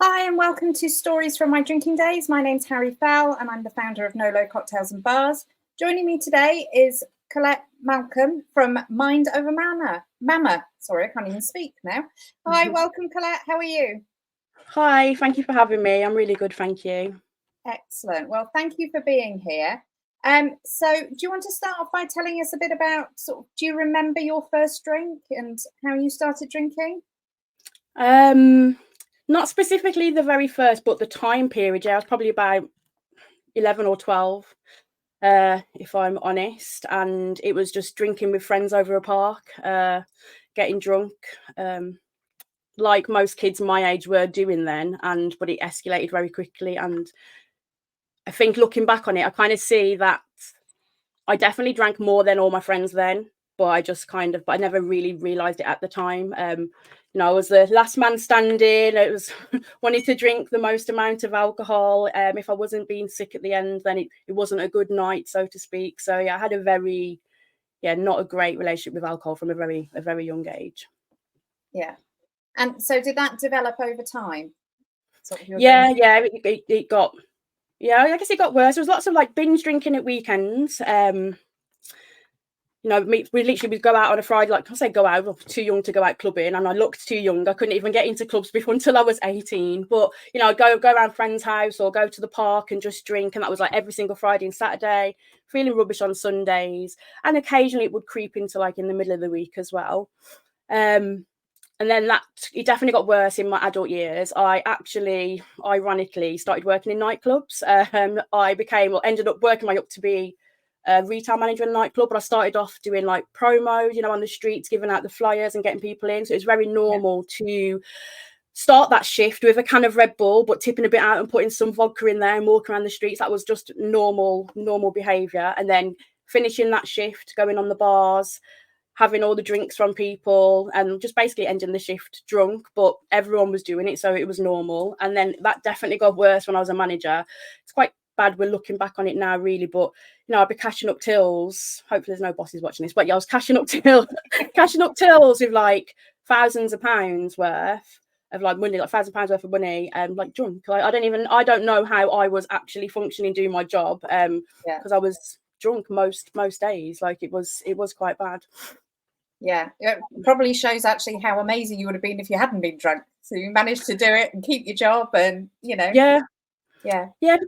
Hi, and welcome to Stories from My Drinking Days. My name's Harry Fell, and I'm the founder of No Low Cocktails and Bars. Joining me today is Colette Malcolm from Mind Over Mama. Sorry, I can't even speak now. Hi, welcome, Colette. How are you? Hi, thank you for having me. I'm really good, thank you. Excellent. Well, thank you for being here. So do you want to start off by telling us a bit about do you remember your first drink and how you started drinking? Not specifically the very first, but the time period. Yeah, I was probably about 11 or 12, if I'm honest. And it was just drinking with friends over a park, getting drunk, like most kids my age were doing then. But it escalated very quickly. And I think looking back on it, I kind of see that I definitely drank more than all my friends then, but I never really realized it at the time. I was the last man standing. It was wanting to drink the most amount of alcohol. If I wasn't being sick at the end, then it wasn't a good night, so to speak. So yeah, I had not a great relationship with alcohol from a very young age. Yeah. And so did that develop over time? It got, I guess it got worse. There was lots of like binge drinking at weekends. We literally would go out on a Friday, like I say, go out. I was too young to go out clubbing, and I looked too young. I couldn't even get into clubs before until I was 18. But I'd go around friends' house or go to the park and just drink, and that was like every single Friday and Saturday. Feeling rubbish on Sundays, and occasionally it would creep into like in the middle of the week as well. And then it definitely got worse in my adult years. I actually, ironically, started working in nightclubs. Ended up working my way up to be a retail manager in a nightclub, but I started off doing like promos, on the streets, giving out the flyers and getting people in. So it's very normal to start that shift with a can of Red Bull, but tipping a bit out and putting some vodka in there and walking around the streets. That was just normal behaviour. And then finishing that shift, going on the bars, having all the drinks from people, and just basically ending the shift drunk, but everyone was doing it, so it was normal. And then that definitely got worse when I was a manager. It's quite bad we're looking back on it now, really, but I'd be cashing up tills. Hopefully there's no bosses watching this, but yeah, I was cashing up tills with like thousands of pounds worth of like money, like £1,000 worth of money, like drunk. Like I don't know how I was actually functioning doing my job, because I was drunk most days. Like it was quite bad. Yeah, it probably shows actually how amazing you would have been if you hadn't been drunk. So you managed to do it and keep your job, and Yeah.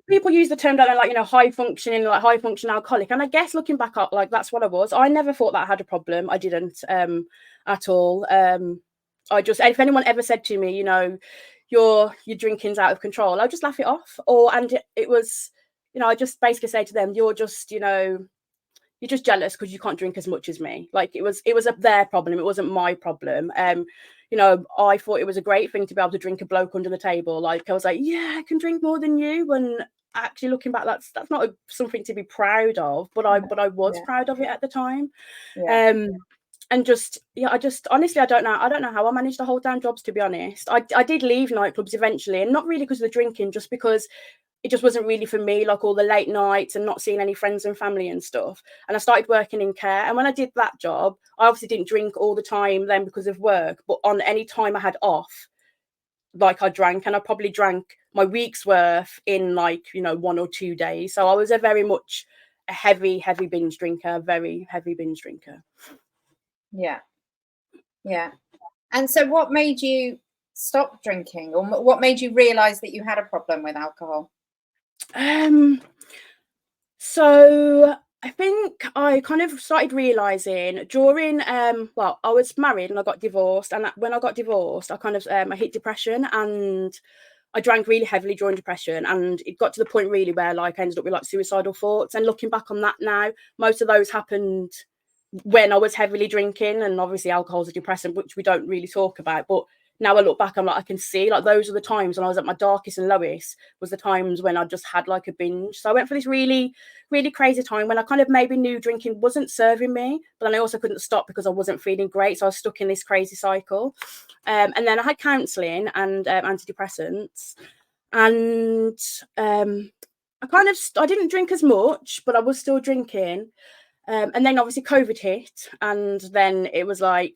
People use the term, don't they, like high functioning alcoholic, and I guess looking back up, like that's what I was. I never thought that I had a problem. I didn't at all. I just, if anyone ever said to me, your drinking's out of control, I'll just laugh it off. It was, I just basically say to them, you're just jealous because you can't drink as much as me. Like it was their problem. It wasn't my problem. I thought it was a great thing to be able to drink a bloke under the table. Like I was like, yeah, I can drink more than you. And actually looking back, that's not something to be proud of, but I was proud of it at the time. And just, I just honestly, I don't know how I managed to hold down jobs, to be honest. I did leave nightclubs eventually, and not really because of the drinking, just because it just wasn't really for me, like all the late nights and not seeing any friends and family and stuff. And I started working in care. And when I did that job, I obviously didn't drink all the time then because of work, but on any time I had off, like I drank, and I probably drank my week's worth in 1 or 2 days. So I was a very much a heavy binge drinker, very heavy binge drinker. Yeah. And so what made you stop drinking, or what made you realize that you had a problem with alcohol? So I think I kind of started realizing during I was married and I got divorced, and when I got divorced, I kind of I hit depression, and I drank really heavily during depression, and it got to the point really where like I ended up with like suicidal thoughts. And looking back on that now, most of those happened when I was heavily drinking, and obviously alcohol's a depressant, which we don't really talk about, but now I look back, I'm like, I can see like those are the times when I was at my darkest and lowest, was the times when I just had like a binge. So I went for this really, really crazy time when I kind of maybe knew drinking wasn't serving me, but then I also couldn't stop because I wasn't feeling great. So I was stuck in this crazy cycle. And then I had counselling and antidepressants, and I didn't drink as much, but I was still drinking. And then obviously COVID hit, and then it was like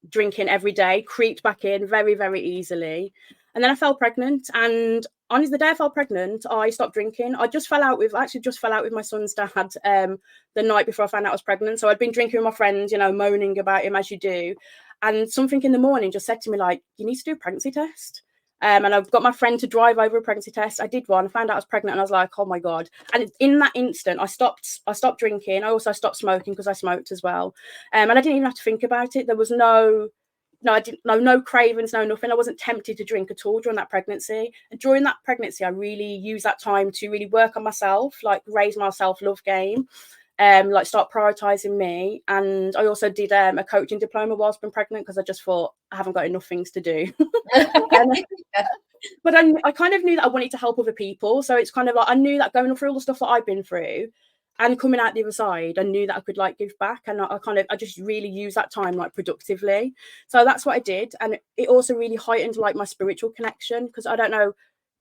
drinking every day creeped back in very, very easily. And then I fell pregnant, and on the day I fell pregnant, I stopped drinking. I just fell out with my son's dad the night before I found out I was pregnant. So I'd been drinking with my friends, you know, moaning about him as you do. And something in the morning just said to me, like, you need to do a pregnancy test. And I've got my friend to drive over a pregnancy test. I did one, I found out I was pregnant, and I was like, oh my God. And in that instant, I stopped drinking. I also stopped smoking because I smoked as well. And I didn't even have to think about it. There was no cravings, no nothing. I wasn't tempted to drink at all during that pregnancy. And during that pregnancy, I really used that time to really work on myself, like raise my self-love game, like start prioritizing me. And I also did a coaching diploma whilst being pregnant, because I just thought I haven't got enough things to do. But I kind of knew that I wanted to help other people. So it's kind of like, I knew that going through all the stuff that I've been through and coming out the other side, I knew that I could like give back. And I just really used that time like productively. So that's what I did. And it also really heightened like my spiritual connection, because I don't know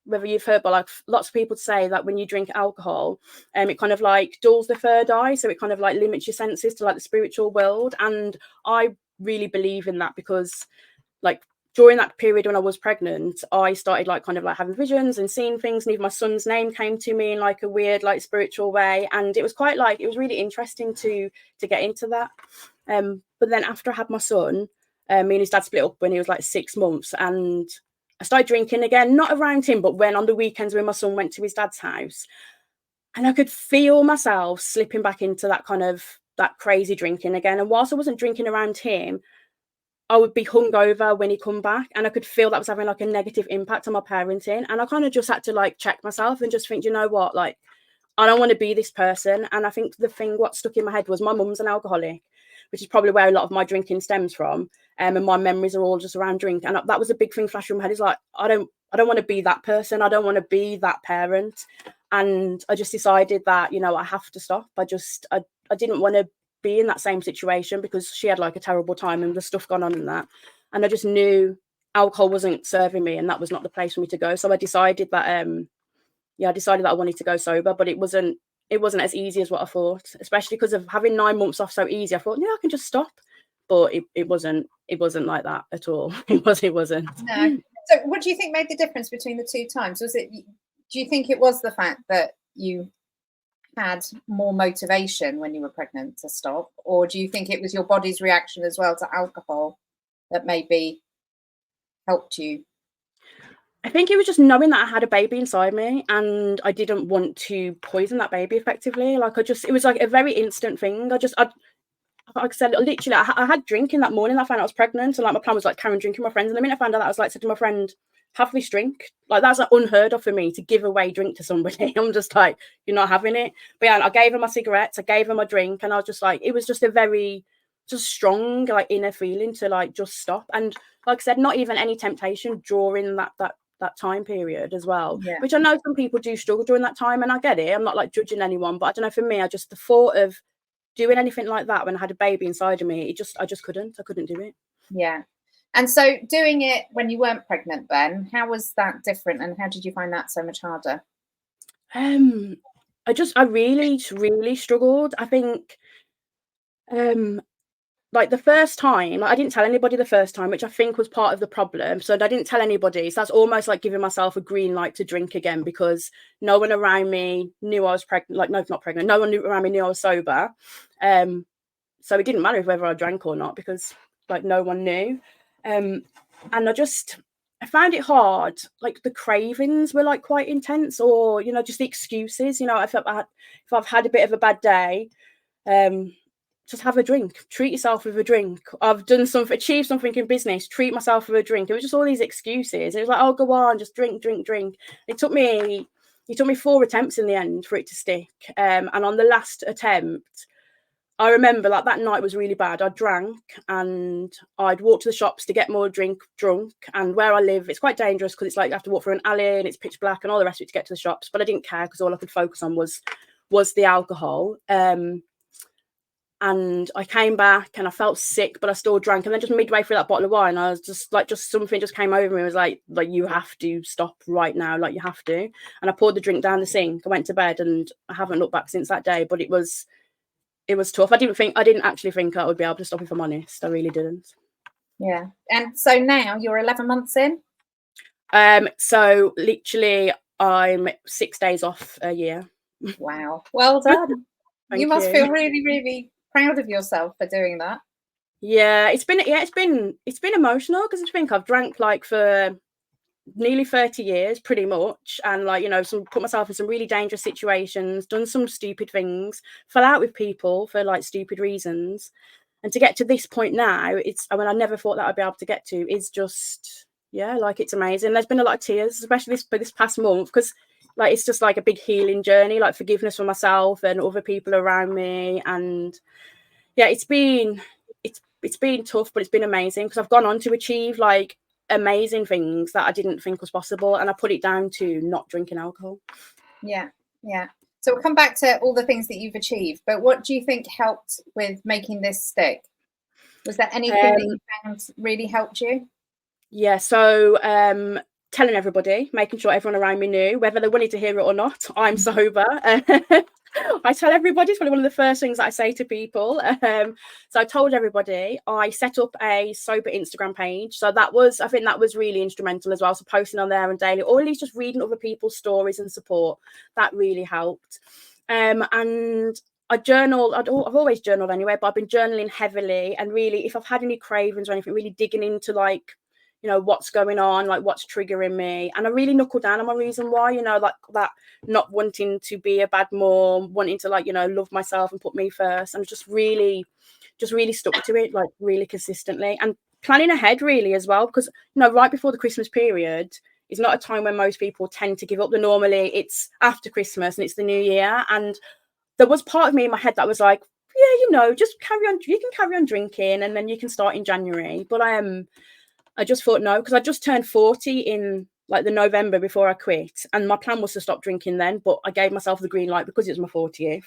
whether you've heard, but like lots of people say that when you drink alcohol, it kind of like dulls the third eye. So it kind of like limits your senses to like the spiritual world. And I really believe in that, because like during that period when I was pregnant, I started like kind of like having visions and seeing things, and even my son's name came to me in like a weird like spiritual way. And it was quite like, it was really interesting to get into that. But then after I had my son, me and his dad split up when he was like 6 months, and I started drinking again, not around him, but when on the weekends when my son went to his dad's house. And I could feel myself slipping back into that kind of that crazy drinking again. And whilst I wasn't drinking around him, I would be hungover when he come back, and I could feel that was having like a negative impact on my parenting. And I kind of just had to like check myself and just think, you know what, like, I don't want to be this person. And I think the thing what stuck in my head was my mum's an alcoholic, which is probably where a lot of my drinking stems from. And my memories are all just around drink. And that was a big thing flashing in my head, is like, I don't want to be that person. I don't want to be that parent. And I just decided that, you know, I have to stop. I didn't want to be in that same situation, because she had like a terrible time and the stuff gone on in that. And I just knew alcohol wasn't serving me, and that was not the place for me to go. So I decided that I wanted to go sober, but it wasn't as easy as what I thought, especially because of having 9 months off so easy. I thought, yeah, I can just stop. But it wasn't like that at all. It wasn't. No. So what do you think made the difference between the two times? Do you think it was the fact that you had more motivation when you were pregnant to stop, or do you think it was your body's reaction as well to alcohol that maybe helped you? I think it was just knowing that I had a baby inside me, and I didn't want to poison that baby effectively. Like it was like a very instant thing. Like I said, literally, I had drinking that morning. I found out I was pregnant, and like my plan was like carrying drinking with my friends. And the minute I found out that, I was like, said to my friend, have this drink. Like that's like unheard of for me to give away drink to somebody. I'm just like, you're not having it. But yeah, I gave her my cigarettes, I gave her my drink, and I was just like, it was just a very just strong like inner feeling to like just stop. And like I said, not even any temptation during that time period as well, Yeah. which I know some people do struggle during that time, and I get it. I'm not like judging anyone, but I don't know, for me, the thought of doing anything like that when I had a baby inside of me, I just couldn't do it. Yeah. And so doing it when you weren't pregnant then, how was that different, and how did you find that so much harder? I really, really struggled. I think like the first time, I didn't tell anybody the first time, which I think was part of the problem. So I didn't tell anybody. So that's almost like giving myself a green light to drink again, because no one around me knew I was pregnant. Like, no, not pregnant. No one around me knew I was sober. So it didn't matter whether I drank or not, because like no one knew. And I found it hard. Like the cravings were like quite intense, or, you know, just the excuses. You know, I felt that if I've had a bit of a bad day, just have a drink, treat yourself with a drink. I've done something, achieved something in business, treat myself with a drink. It was just all these excuses. It was like, oh, go on, just drink. It took me 4 attempts in the end for it to stick. And on the last attempt, I remember like that night was really bad. I drank and I'd walk to the shops to get more drunk. And where I live, it's quite dangerous, because it's like you have to walk through an alley and it's pitch black and all the rest of it to get to the shops. But I didn't care, because all I could focus on was the alcohol. And I came back and I felt sick, but I still drank. And then just midway through that bottle of wine, I was just something just came over me. It was like you have to stop right now. Like you have to. And I poured the drink down the sink. I went to bed, and I haven't looked back since that day. But it was tough. I didn't actually think I would be able to stop, if I'm honest. I really didn't. Yeah. And so now you're 11 months in? So literally I'm 6 days off a year. Wow, well done. You must you. feel really, really proud of yourself for doing that. Yeah, it's been emotional, because I think I've drank like for nearly 30 years pretty much, and like, you know, put myself in some really dangerous situations, done some stupid things, fell out with people for like stupid reasons, and to get to this point now, I never thought that I'd be able to get to, is just, yeah, like, it's amazing. There's been a lot of tears, especially this past month, because like it's just like a big healing journey, like forgiveness for myself and other people around me. And yeah, it's been tough, but it's been amazing, because I've gone on to achieve like amazing things that I didn't think was possible, and I put it down to not drinking alcohol. Yeah, yeah. So we'll come back to all the things that you've achieved, but what do you think helped with making this stick? Was there anything that you found really helped you? Yeah, so telling everybody, making sure everyone around me knew, whether they wanted to hear it or not, I'm sober. I tell everybody, it's probably one of the first things that I say to people. So I told everybody. I set up a sober Instagram page. So I think that was really instrumental as well. So posting on there and daily, or at least just reading other people's stories and support, that really helped. And I journal. I've always journaled anyway, but I've been journaling heavily, and really, if I've had any cravings or anything, really digging into like, you know, what's going on, like what's triggering me. And I really knuckle down on my reason why, you know, like that not wanting to be a bad mom, wanting to, like, you know, love myself and put me first. And just really stuck to it, like really consistently, and planning ahead really as well, because, you know, right before the Christmas period is not a time when most people tend to give up. Normally it's after Christmas and it's the new year. And there was part of me in my head that was like, yeah, you know, just carry on, you can carry on drinking and then you can start in January. But I just thought no, because I just turned 40 in like the November before I quit, and my plan was to stop drinking then, but I gave myself the green light because it was my 40th.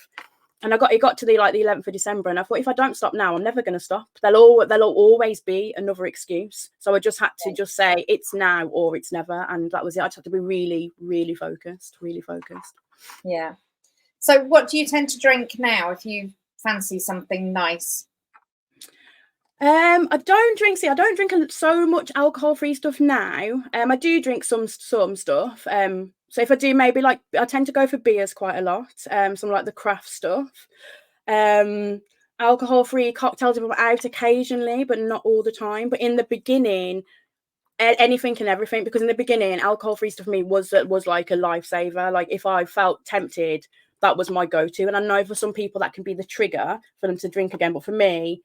And it got to the 11th of December, and I thought, if I don't stop now, I'm never going to stop. There'll always be another excuse. So I just had to just say it's now or it's never, and that was it. I just had to be really, really focused, Yeah. So what do you tend to drink now if you fancy something nice? I don't drink so much alcohol-free stuff now. I do drink some stuff. So if I do, maybe like, I tend to go for beers quite a lot. Some like the craft stuff. Alcohol-free cocktails if I'm out occasionally, but not all the time. But in the beginning, anything and everything, because in the beginning, alcohol-free stuff for me was like a lifesaver. Like if I felt tempted, that was my go-to. And I know for some people that can be the trigger for them to drink again, but for me,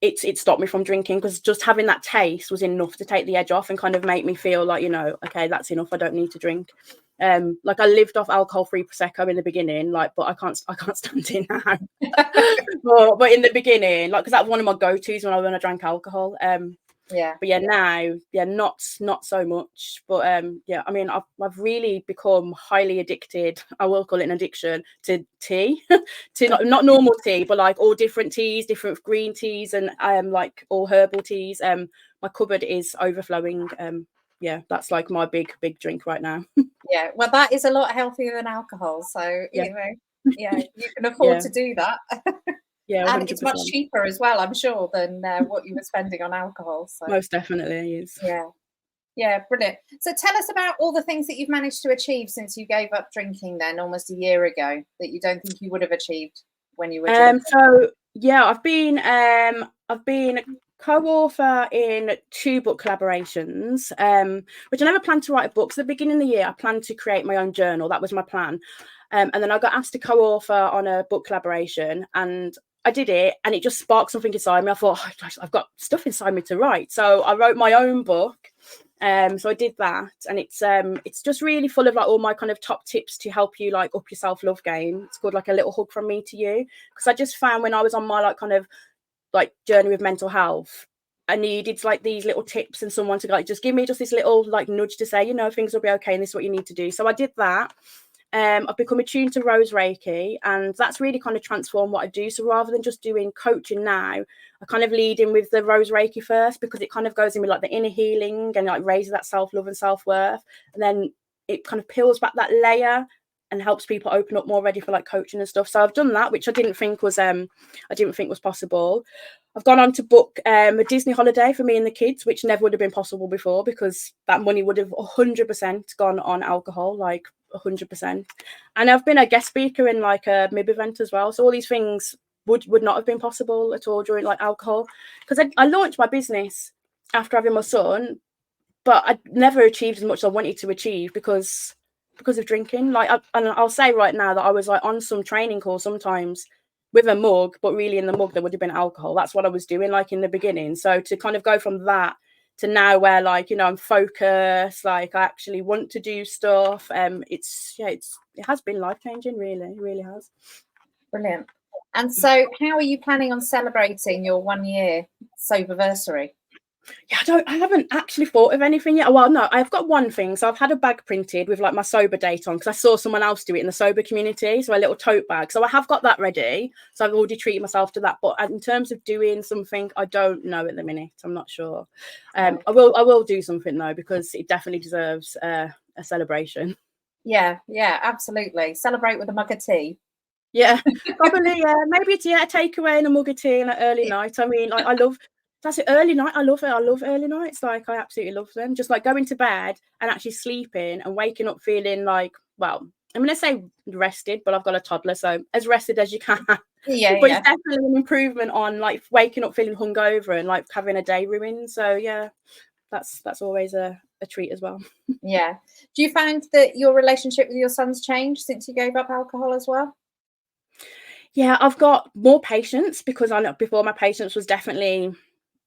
it stopped me from drinking, because just having that taste was enough to take the edge off and kind of make me feel like, you know, okay, that's enough, I don't need to drink. Like I lived off alcohol-free prosecco in the beginning, like, but I can't stand it now. but in the beginning, like, because that was one of my go-tos when I drank alcohol. Yeah. But yeah, now, yeah, not so much. But yeah, I mean, I've really become highly addicted. I will call it an addiction to tea, to not normal tea, but like all different teas, different green teas, and like all herbal teas. My cupboard is overflowing. Yeah, that's like my big drink right now. Yeah. Well, that is a lot healthier than alcohol. So, Yeah. you know, yeah, you can afford to do that. Yeah, And 100%. it's much cheaper as well, I'm sure, than what you were spending on alcohol. So Most definitely is. yeah. Yeah, brilliant. So tell us about all the things that you've managed to achieve since you gave up drinking then almost a year ago that you don't think you would have achieved when you were drinking. So yeah, I've been co-author in 2 book collaborations, which I never planned to write a book. So at the beginning of the year, I planned to create my own journal. That was my plan. And then I got asked to co-author on a book collaboration, and I did it, and it just sparked something inside me. I thought, oh, gosh, I've got stuff inside me to write. So I wrote my own book. So I did that, and it's just really full of like all my kind of top tips to help you like up your self-love game. It's called like a little hug from me to you, because I just found when I was on my like kind of like journey with mental health, I needed like these little tips and someone to like just give me just this little like nudge to say, you know, things will be okay and this is what you need to do. So I did that. I've become attuned to Rose Reiki, and that's really kind of transformed what I do. So rather than just doing coaching now, I kind of lead in with the Rose Reiki first, because it kind of goes in with like the inner healing and like raises that self-love and self-worth, and then it kind of peels back that layer and helps people open up more ready for like coaching and stuff. So I've done that, which I didn't think was possible. I've gone on to book a Disney holiday for me and the kids, which never would have been possible before because that money would have 100% gone on alcohol, like 100%. And I've been a guest speaker in like a MIB event as well. So all these things would not have been possible at all during like alcohol, because I launched my business after having my son, but I never achieved as much as I wanted to achieve because of drinking. Like, and I'll say right now that I was like on some training call sometimes with a mug, but really in the mug there would have been alcohol. That's what I was doing like in the beginning. So to kind of go from that to now where like, you know, I'm focused, like I actually want to do stuff. It has been life-changing, really. It really has. Brilliant. And so how are you planning on celebrating your 1 year soberversary? Yeah, I haven't actually thought of anything yet. Well, no, I've got one thing. So I've had a bag printed with like my sober date on, because I saw someone else do it in the sober community. So a little tote bag. So I have got that ready. So I've already treated myself to that. But in terms of doing something, I don't know at the minute. I'm not sure. I will do something though, because it definitely deserves a celebration. Yeah, absolutely. Celebrate with a mug of tea. Yeah, probably. Yeah, maybe it's a takeaway and a mug of tea and an early night. I mean, like, I love. That's it, early night. I love it. I love early nights. Like, I absolutely love them. Just like going to bed and actually sleeping and waking up feeling like, well, I'm going to say rested, but I've got a toddler, so as rested as you can. Yeah, but it's definitely an improvement on like waking up feeling hungover and like having a day ruined. So yeah, that's always a treat as well. Yeah. Do you find that your relationship with your son's changed since you gave up alcohol as well? Yeah, I've got more patience, because I know before my patience was definitely,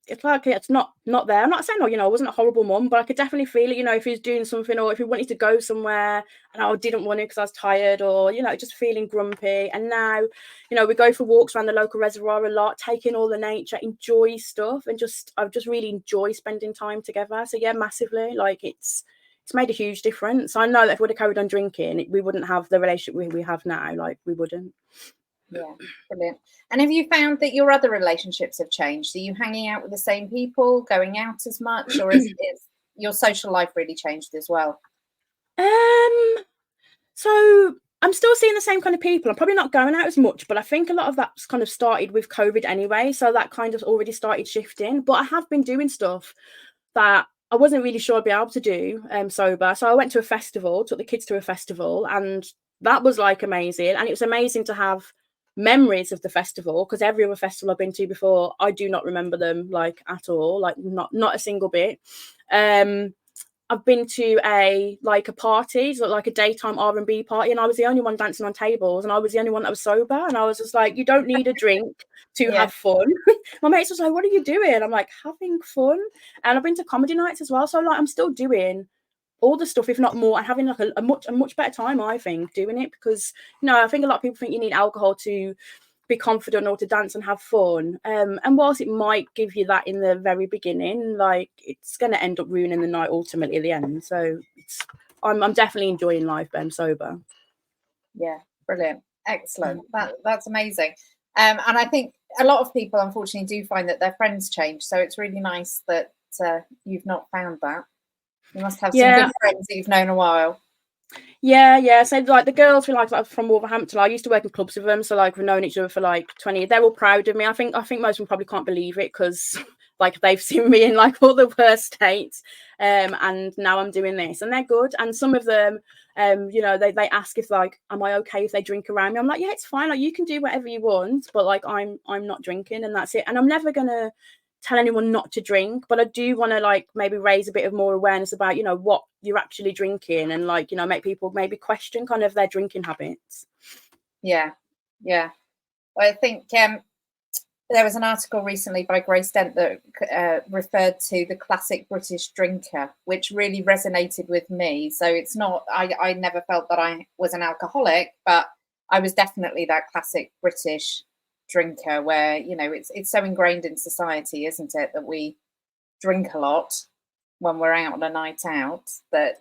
it's like it's not there. I'm not saying, oh, you know, I wasn't a horrible mum, but I could definitely feel it, you know, if he was doing something or if he wanted to go somewhere and I didn't want to because I was tired, or, you know, just feeling grumpy. And now, you know, we go for walks around the local reservoir a lot, taking all the nature, enjoy stuff, and I've just really enjoy spending time together. So yeah, massively, like it's made a huge difference. I know that if we would have carried on drinking, we wouldn't have the relationship we have now. Like, we wouldn't. Yeah, brilliant. And have you found that your other relationships have changed? Are you hanging out with the same people, going out as much, or is your social life really changed as well? So I'm still seeing the same kind of people. I'm probably not going out as much, but I think a lot of that's kind of started with COVID anyway. So that kind of already started shifting. But I have been doing stuff that I wasn't really sure I'd be able to do sober. So I went to a festival, took the kids to a festival, and that was like amazing. And it was amazing to have memories of the festival, because every other festival I've been to before, I do not remember them like at all, like not a single bit. I've been to a party, so like a daytime R&B party, and I was the only one dancing on tables, and I was the only one that was sober, and I was just like, you don't need a drink to have fun. My mates was like, what are you doing? I'm like, having fun. And I've been to comedy nights as well, so like I'm still doing all the stuff, if not more, and having like a much better time, I think, doing it, because, you know, I think a lot of people think you need alcohol to be confident or to dance and have fun, and whilst it might give you that in the very beginning, like, it's going to end up ruining the night ultimately at the end. So I'm definitely enjoying life being sober. Yeah, brilliant, excellent. That's amazing. And I think a lot of people unfortunately do find that their friends change, so it's really nice that you've not found that. You must have some good friends that you've known a while. Yeah. So like the girls were like from Wolverhampton, I used to work in clubs with them. So like we've known each other for like 20 years. They're all proud of me. I think most of them probably can't believe it, because like they've seen me in like all the worst states. And now I'm doing this, and they're good. And some of them, you know, they ask if like, am I okay if they drink around me? I'm like, yeah, it's fine. Like, you can do whatever you want, but like I'm not drinking, and that's it. And I'm never gonna tell anyone not to drink, but I do want to like maybe raise a bit of more awareness about, you know, what you're actually drinking, and like, you know, make people maybe question kind of their drinking habits. Yeah. Well, I think there was an article recently by Grace Dent that referred to the classic British drinker, which really resonated with me. So it's not, I never felt that I was an alcoholic, but I was definitely that classic British drinker where, you know, it's so ingrained in society, isn't it, that we drink a lot when we're out on a night out, that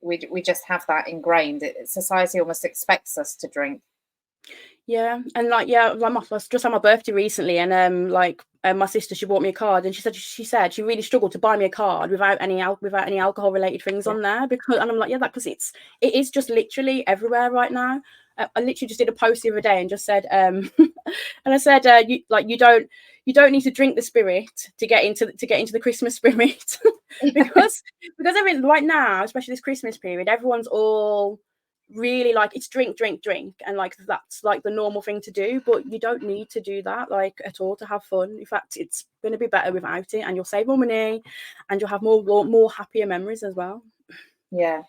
we just have that ingrained. Society almost expects us to drink. Yeah, and like I just had my birthday recently, and my sister, she bought me a card, and she said she really struggled to buy me a card without any alcohol related things on there, because, and I'm like, yeah, that, because it is just literally everywhere right now. I literally just did a post the other day and just said and I said you don't need to drink the spirit to get into the Christmas spirit. because I mean, right now, especially this Christmas period, everyone's all really like, it's drink, and like that's like the normal thing to do, but you don't need to do that like at all to have fun. In fact, it's going to be better without it, and you'll save more money, and you'll have more happier memories as well. Yeah,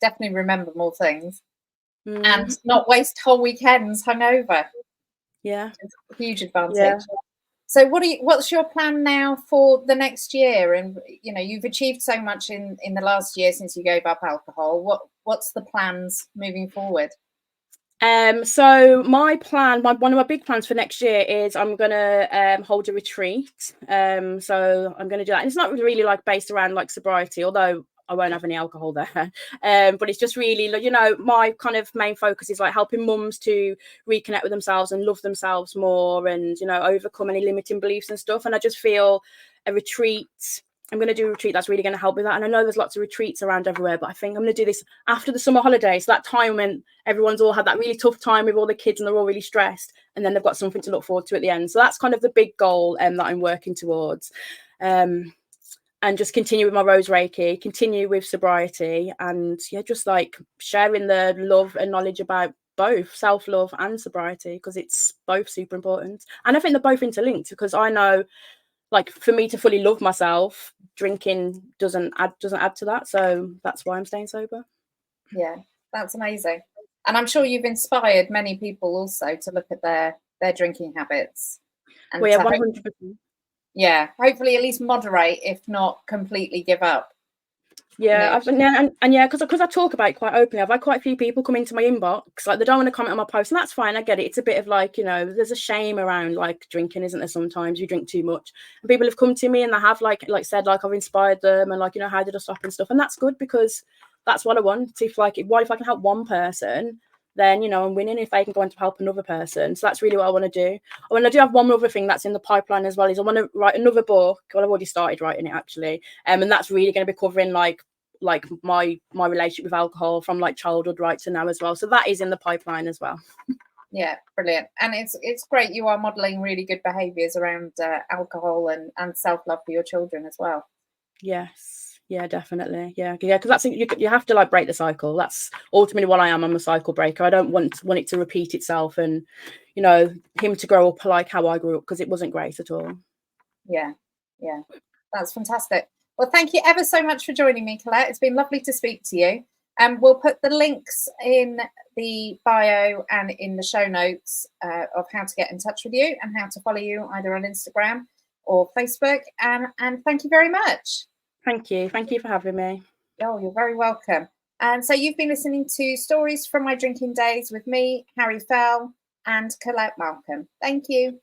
definitely remember more things, and not waste whole weekends hungover. Yeah, huge advantage. Yeah. So what's your plan now for the next year? And you've achieved so much in the last year since you gave up alcohol. What's the plans moving forward? So my plan, one of my big plans for next year is I'm gonna hold a retreat. So I'm gonna do that. And it's not really like based around like sobriety, although I won't have any alcohol there. But it's just really, my kind of main focus is like helping mums to reconnect with themselves and love themselves more, and overcome any limiting beliefs and stuff. And I just feel I'm going to do a retreat that's really going to help with that. And I know there's lots of retreats around everywhere, but I think I'm going to do this after the summer holidays. So that time when everyone's all had that really tough time with all the kids and they're all really stressed, and then they've got something to look forward to at the end. So that's kind of the big goal that I'm working towards. And just continue with my rose reiki, continue with sobriety, and just like sharing the love and knowledge about both self-love and sobriety, because it's both super important. And I think they're both interlinked, because I know, like, for me to fully love myself, drinking doesn't add to that. So that's why I'm staying sober. Yeah, that's amazing. And I'm sure you've inspired many people also to look at their drinking habits. And well, yeah, 100%. Yeah, hopefully at least moderate, if not completely give up. Yeah, because I talk about it quite openly. I've had quite a few people come into my inbox, like they don't want to comment on my post, and that's fine. I get it. It's a bit of like, there's a shame around like drinking, isn't there? Sometimes you drink too much, and people have come to me and they have like said like I've inspired them, and like, how did I stop and stuff, and that's good, because that's what I want. If I can help one person, then I'm winning. If they can go on to help another person, so that's really what I want to do. I do have one other thing that's in the pipeline as well, is I want to write another book. Well, I've already started writing it actually, and that's really going to be covering like my relationship with alcohol from like childhood right to now as well. So that is in the pipeline as well. Yeah, brilliant. And it's great you are modeling really good behaviors around alcohol and self-love for your children as well. Yes, yeah, definitely. Yeah, because that's you have to like break the cycle. That's ultimately what I am. I'm a cycle breaker. I don't want it to repeat itself, and him to grow up like how I grew up, because it wasn't great at all. Yeah, that's fantastic. Well, thank you ever so much for joining me, Colette. It's been lovely to speak to you. And we'll put the links in the bio and in the show notes of how to get in touch with you and how to follow you either on Instagram or Facebook. And thank you very much. Thank you. Thank you for having me. Oh, you're very welcome. And so you've been listening to Stories from My Drinking Days with me, Harry Fell, and Colette Malcolm. Thank you.